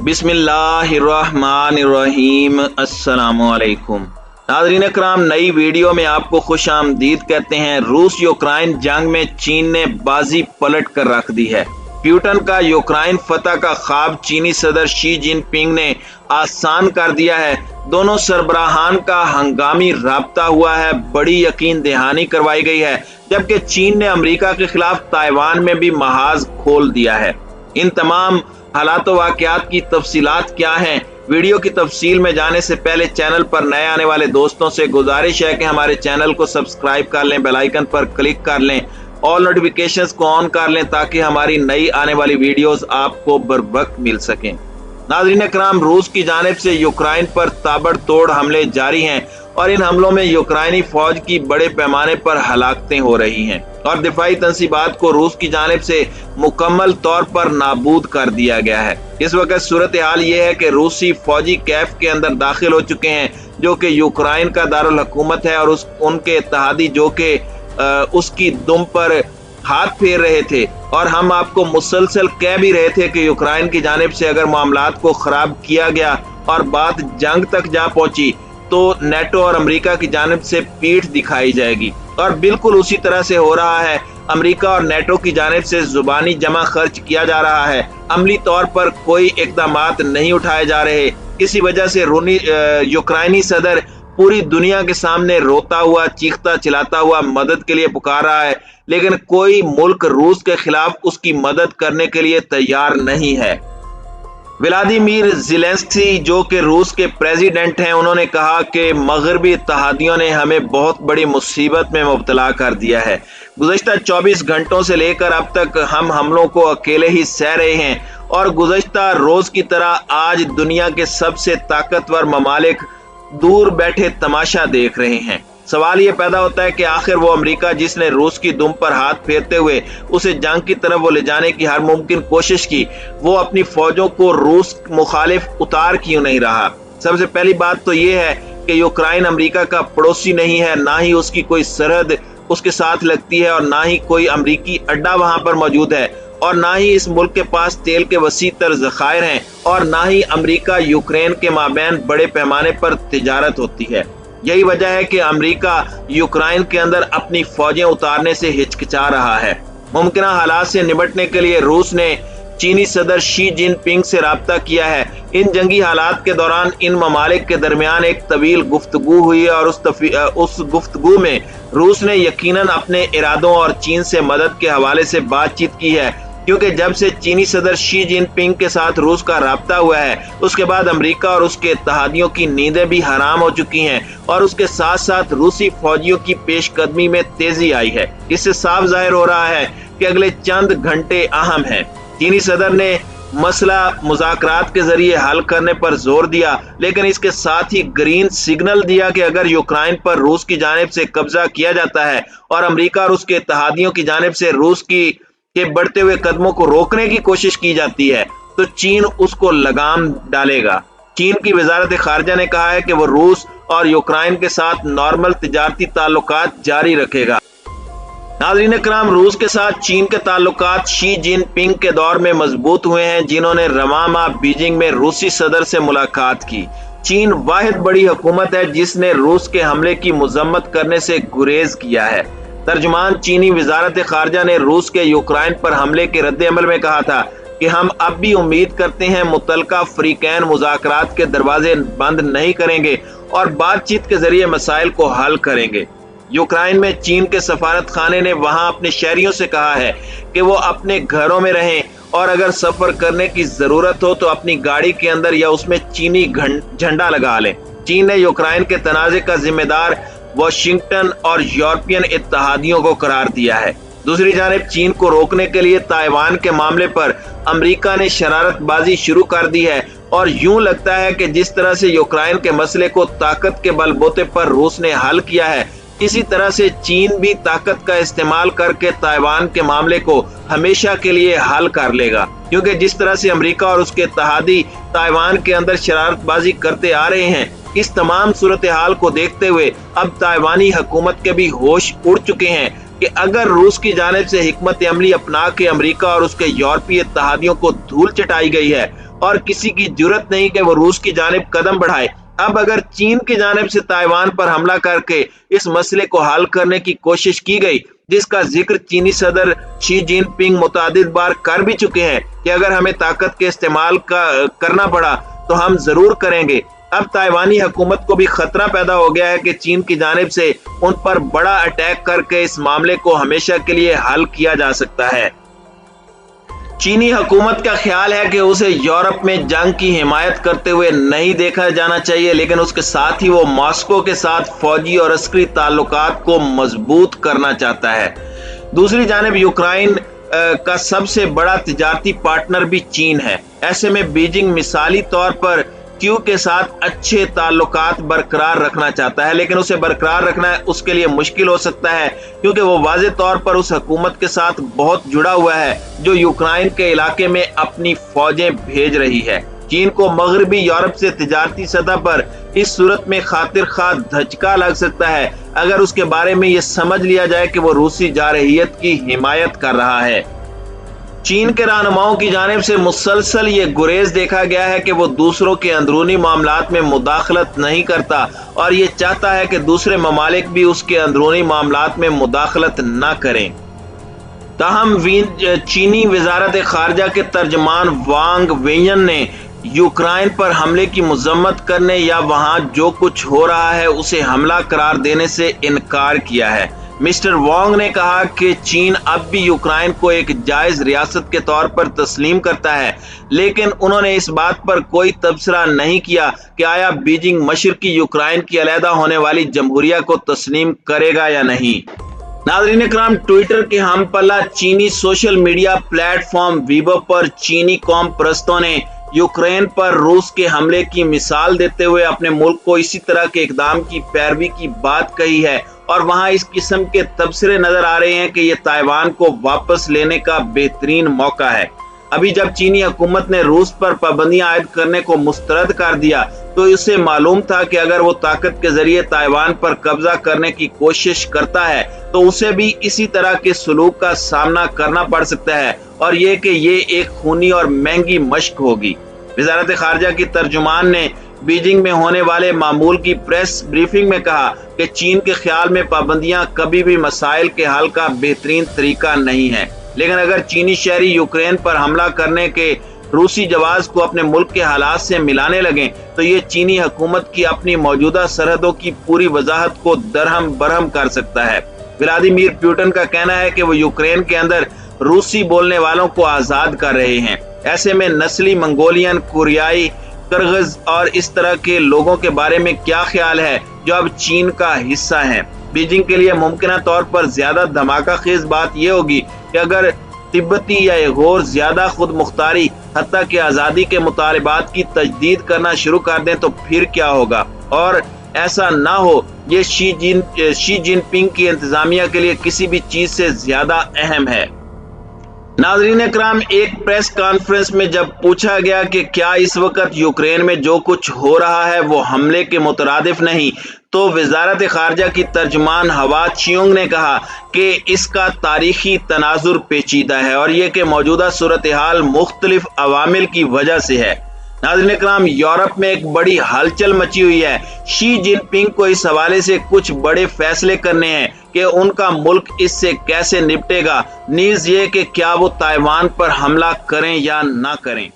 बिस्मिल्लाहिर्रहमानिर्रहीम। अस्सलामुअलैकुम नाज़रीन कराम, नई वीडियो में आपको खुश आमदीद कहते हैं। रूस यूक्रेन जंग में चीन ने बाजी पलट कर रख दी है। प्यूटन का यूक्रेन फतह का ख्वाब चीनी सदर शी जिनपिंग ने आसान कर दिया है। दोनों सरबराहान का हंगामी राब्ता हुआ है, बड़ी यकीन दहानी करवाई गई है, जबकि चीन ने अमेरिका के खिलाफ ताइवान में भी महाज खोल दिया है। इन तमाम हालात वाक़यात की तफसीलात क्या हैं? वीडियो की तफसील में जाने से पहले चैनल पर नए आने वाले दोस्तों से गुजारिश है कि हमारे चैनल को सब्सक्राइब कर लें, बेल आइकन पर क्लिक कर लें, ऑल नोटिफिकेशंस को ऑन कर लें ताकि हमारी नई आने वाली वीडियोस आपको बरवक्त मिल सकें। नाज़रीन कराम, रूस की जानिब से यूक्रेन पर ताबड़तोड़ हमले जारी हैं और इन हमलों में यूक्रेनी फौज की बड़े पैमाने पर हलाकतें हो रही हैं और दिफाई तंसीबात को रूस की जानिब से मुकम्मल तौर पर नाबूद कर दिया गया है। इस वक्त सूरत हाल ये है कि रूसी फौजी कैफ के अंदर दाखिल हो चुके हैं, जो कि यूक्रेन का दारुल हुकूमत है, और उनके इत्तेहादी जो कि उसकी दुम पर हाथ फेर रहे थे। और हम आपको मुसलसल कह भी रहे थे कि यूक्रेन की जानिब से अगर मामलात को खराब किया गया और बात जंग तक जा पहुंची तो नेटो और अमेरिका की जानिब से पीठ दिखाई जाएगी, और बिल्कुल उसी तरह से हो रहा है। अमेरिका और नेटो की जानिब से जुबानी जमा खर्च किया जा रहा है, अमली तौर पर कोई इकदामात नहीं उठाए जा रहे। इसी वजह से यूक्रेनी सदर पूरी दुनिया के सामने रोता हुआ, चीखता चिल्लाता हुआ मदद के लिए पुकार रहा है, लेकिन कोई मुल्क रूस के खिलाफ उसकी मदद करने के लिए तैयार नहीं है। व्लादिमीर ज़ेलेंस्की जो कि रूस के प्रेसिडेंट हैं, उन्होंने कहा कि मगरबी इत्तेहादियों ने हमें बहुत बड़ी मुसीबत में मुब्तला कर दिया है। गुज़श्ता 24 घंटों से लेकर अब तक हम हमलों को अकेले ही सह रहे हैं और गुज़श्ता रोज की तरह आज दुनिया के सबसे ताकतवर ममालिक दूर बैठे तमाशा देख रहे हैं। सवाल ये पैदा होता है कि आखिर वो अमेरिका जिसने रूस की दुम पर हाथ फेरते हुए उसे जंग की तरफ वो ले जाने की हर मुमकिन कोशिश की, वो अपनी फौजों को रूस मुखालिफ उतार क्यों नहीं रहा? सबसे पहली बात तो ये है कि यूक्रेन अमेरिका का पड़ोसी नहीं है, ना ही उसकी कोई सरहद उसके साथ लगती है और ना ही कोई अमेरिकी अड्डा वहां पर मौजूद है, और ना ही इस मुल्क के पास तेल के वसी तर ज़खायर हैं, और ना ही अमेरिका यूक्रेन के माबैन बड़े पैमाने पर तिजारत होती है। यही वजह है कि अमेरिका यूक्रेन के अंदर अपनी फौजें उतारने से हिचकिचा रहा है। मुमकिन हालात से निपटने के लिए रूस ने चीनी सदर शी जिनपिंग से राब्ता किया है। इन जंगी हालात के दौरान इन ममालिक के दरमियान एक तवील गुफ्तगू हुई है और उस गुफ्तगू में रूस ने यकीनन अपने इरादों और चीन से मदद के हवाले से बातचीत की है, क्योंकि जब से चीनी सदर शी जिनपिंग के साथ रूस का राब्ता हुआ है उसके बाद अमेरिका और उसके इत्तेहादियों की नींदें भी हराम हो चुकी हैं और उसके साथ साथ रूसी फौजियों की पेशकदमी में तेजी आई है। इससे साफ जाहिर हो रहा है कि अगले चंद घंटे अहम हैं। चीनी सदर ने मसला मुज़ाकरात के जरिए हल करने पर जोर दिया, लेकिन इसके साथ ही ग्रीन सिग्नल दिया कि अगर यूक्रेन पर रूस की जानिब से कब्जा किया जाता है और अमेरिका और उसके इत्तेहादियों की जानिब से रूस के बढ़ते हुए कदमों को रोकने की कोशिश की जाती है तो चीन उसको लगाम डालेगा। चीन की वजारत खारजा ने कहा है कि वो रूस और यूक्रेन के साथ नॉर्मल तिजारती ताल्लुकात जारी रखेगा। नाज़रीन कराम, रूस के साथ चीन के ताल्लुकात शी जिनपिंग के दौर में मजबूत हुए हैं, जिन्होंने रवां माह बीजिंग में रूसी सदर से मुलाकात की। चीन वाहिद बड़ी हुकूमत है जिसने रूस के हमले की मजम्मत करने से गुरेज किया है। तर्जुमान चीनी वजारत खारजा ने रूस के यूक्रेन पर हमले के रद्द अमल में कहा था कि हम अब भी उम्मीद करते हैं मुतलका फरीकैन मुज़ाकरात के दरवाजे बंद नहीं करेंगे और बातचीत के जरिए मसाइल को हल करेंगे। यूक्रेन में चीन के सफारत खाने ने वहां अपने शहरियों से कहा है कि वो अपने घरों में रहें और अगर सफर करने की जरूरत हो तो अपनी गाड़ी के अंदर या उसमें चीनी झंडा लगा लें। चीन ने यूक्रेन के तनाज़े का जिम्मेदार वाशिंगटन और यूरोपियन इत्तेहादियों को करार दिया है। दूसरी जानिब चीन को रोकने के लिए ताइवान के मामले पर अमेरिका ने शरारतबाजी शुरू कर दी है और यूं लगता है कि जिस तरह से यूक्रेन के मसले को ताकत के बलबूते पर रूस ने हल किया है, इसी तरह से चीन भी ताकत का इस्तेमाल करके ताइवान के मामले को हमेशा के लिए हल कर लेगा, क्योंकि जिस तरह से अमेरिका और उसके इत्तेहादी ताइवान के अंदर शरारतबाजी करते आ रहे हैं, इस तमाम सूरत हाल को देखते हुए अब ताइवानी हुकूमत के भी होश उड़ चुके हैं कि अगर रूस की जानिब से हिकमत अमली अपना के अमेरिका और उसके यूरोपीय इत्तेहादियों को धूल चटाई गई है और किसी की जुर्रत नहीं कि वो रूस की जानिब कदम बढ़ाए। अब अगर चीन की जानिब से ताइवान पर हमला करके इस मसले को हल करने की कोशिश की गई, जिसका जिक्र चीनी सदर शी जिनपिंग मुतादिद बार कर भी चुके हैं कि अगर हमें ताकत के इस्तेमाल करना पड़ा तो हम जरूर करेंगे, अब ताइवानी हुकूमत को भी खतरा पैदा हो गया है कि चीन की जानिब से उन पर बड़ा अटैक करके इस मामले को हमेशा के लिए हल किया जा सकता है। चीनी हुकूमत का ख्याल है कि उसे यूरोप में जंग की हिमायत करते हुए नहीं देखा जाना चाहिए, लेकिन उसके साथ ही वो मॉस्को के साथ फौजी और अस्करी ताल्लुकात को मजबूत करना चाहता है। दूसरी जानिब यूक्रेन का सबसे बड़ा तिजारती पार्टनर भी चीन है। ऐसे में बीजिंग मिसाली तौर पर क्यू के साथ अच्छे ताल्लुकात बरकरार रखना चाहता है, लेकिन उसे बरकरार रखना उसके लिए मुश्किल हो सकता है क्योंकि वो वाज़ेह तौर पर उस हुकूमत के साथ बहुत जुड़ा हुआ है जो यूक्रेन के इलाके में अपनी फौजें भेज रही है। चीन को मगरबी यूरोप से तिजारती सतह पर इस सूरत में खातिर खा धचका लग सकता है अगर उसके बारे में ये समझ लिया जाए कि वो रूसी जारहियत की हिमायत कर रहा है। चीन के रहनुमाओं की जानिब से मुसलसल ये गुरेज देखा गया है कि वो दूसरों के अंदरूनी मामलात में मुदाखलत नहीं करता और ये चाहता है कि दूसरे ममालिक भी उसके अंदरूनी मामलात में मुदाखलत न करें। ताहम चीनी वजारत खारजा के तर्जमान वांग वेयन ने यूक्रेन पर हमले की मजम्मत करने या वहां जो कुछ हो रहा है उसे हमला करार देने से इनकार किया है। मिस्टर वांग ने कहा कि चीन अब भी यूक्रेन को एक जायज रियासत के तौर पर तस्लीम करता है, लेकिन उन्होंने इस बात पर कोई तबसरा नहीं किया कि आया बीजिंग मशरकी यूक्रेन की अलहदा होने वाली जमहूरिया को तस्लीम करेगा या नहीं। नाज़रीन इकराम, ट्विटर के हम पल्ला चीनी सोशल मीडिया प्लेटफॉर्म वीबो पर चीनी कौम परस्तों ने यूक्रेन पर रूस के हमले की मिसाल देते हुए अपने मुल्क को इसी तरह के इकदाम की पैरवी की बात कही है और वहां इस किस्म के तबसरे नजर आ रहे हैं कि ये ताइवान को वापस लेने का बेहतरीन मौका है। अभी जब चीनी हुकूमत ने रूस पर पाबंदियां आयद करने को मुस्तरद कर दिया तो इसे मालूम था कि अगर वो ताकत के जरिए ताइवान पर कब्जा करने की कोशिश करता है तो उसे भी इसी तरह के सलूक का सामना करना पड़ सकता है और ये कि ये एक खूनी और महंगी मशक होगी। वजारत खारजा की तर्जुमान ने बीजिंग में होने वाले मामूल की प्रेस ब्रीफिंग में कहा कि चीन के ख्याल में पाबंदियां कभी भी मसाइल के हल का बेहतरीन तरीका नहीं है, लेकिन अगर चीनी शहरी यूक्रेन पर हमला करने के रूसी जवाब को अपने मुल्क के हालात से मिलाने लगे तो ये चीनी हुकूमत की अपनी मौजूदा सरहदों की पूरी वजाहत को दरहम बरहम कर सकता है। व्लादिमीर पुतिन का कहना है कि वो यूक्रेन के अंदर रूसी बोलने वालों को आजाद कर रहे हैं। ऐसे में नस्ली मंगोलियन, कोरियाई, किर्गिज और इस तरह के लोगों के बारे में क्या ख्याल है जो अब चीन का हिस्सा हैं। बीजिंग के लिए मुमकिन तौर पर ज्यादा धमाका खेज बात यह होगी कि अगर तिब्बती या गौर ज्यादा खुद मुख्तारी हत्ता की आज़ादी के मुतालिबात की तजदीद करना शुरू कर दें तो फिर क्या होगा, और ऐसा ना हो ये शी जिनपिंग की इंतजामिया के लिए किसी भी चीज से ज्यादा अहम है। नाज़रीन इकराम, एक प्रेस कॉन्फ्रेंस में जब पूछा गया कि क्या इस वक्त यूक्रेन में जो कुछ हो रहा है वो हमले के मुतरादिफ नहीं, तो वजारत खारजा की तर्जुमान हवा चियोंग ने कहा कि इसका तारीखी तनाजुर पेचीदा है और ये कि मौजूदा सूरत हाल मुख्तलिफ अवामिल की वजह से है। नाज़रीन इकराम, यूरोप में एक बड़ी हलचल मची हुई है। शी जिनपिंग को इस हवाले से कुछ बड़े फैसले करने हैं कि उनका मुल्क इससे कैसे निपटेगा, नीज ये कि क्या वो ताइवान पर हमला करें या ना करें।